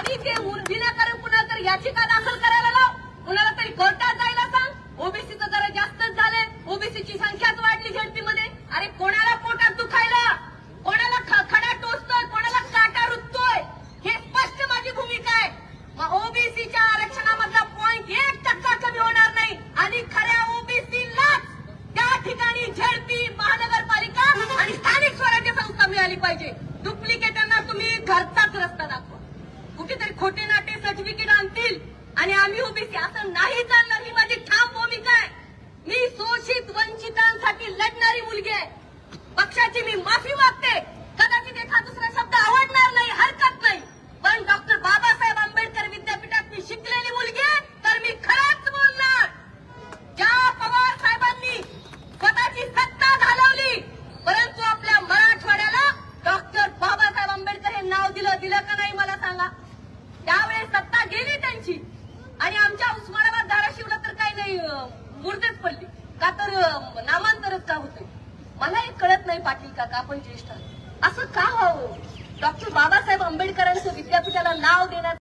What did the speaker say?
आणि ते विनाकारण कुणाला तरी याचिका दाखल करायला लाव, कुणाला तरी कोर्टात जायला सांग. ओबीसीचं जरा जास्तच झालंय, ओबीसीची संख्याच वाढली झडपीमध्ये. अरे कोणाला पोटात दुखायला, कोणाला खडा टोचतोय, कोणाला काटा रुततोय, हे स्पष्ट माझी भूमिका आहे. ओबीसीच्या आरक्षणामधला 0.1% कमी होणार नाही आणि खऱ्या ओबीसीलाच त्या ठिकाणी झडपी, महानगरपालिका आणि स्थानिक स्वराज्य संस्था मिळाली पाहिजे. डुप्लिकेटांना तुम्ही घरचाच रस्ता दाखवा, कुठेतरी खोटे नाटे सर्टिफिकेट आणतील आणि आम्ही ओबीसी, असं नाही चालणार. ही माझी ठाम भूमिका आहे. मी शोषित वंचितांसाठी लढणारी मुलगी आहे. पक्षाची मी माफी मागते. कदाचित एखादा दुसरा शब्द आवडणार नाही, हरकत नाही, पण डॉक्टर बाबासाहेब आंबेडकर विद्यापीठात मी शिकलेली मुलगी आहे, तर मी खरंच बोलणार. ज्या पवार साहेबांनी स्वतःची सत्ता घालवली, परंतु आपल्या मराठवाड्याला डॉक्टर बाबासाहेब आंबेडकर हे नाव दिलं का नाही मला सांगा. त्यावेळेस सत्ता गेली त्यांची आणि आमच्या उस्मानाबाद धाराशिवला तर काही नाही, मुर्देच पडली का, तर नामांतरच का होते. मला एक कळत नाही पाटील काका, आपण ज्येष्ठ असं का व्हावं. डॉक्टर बाबासाहेब आंबेडकरांचं विद्यापीठाला नाव देण्यात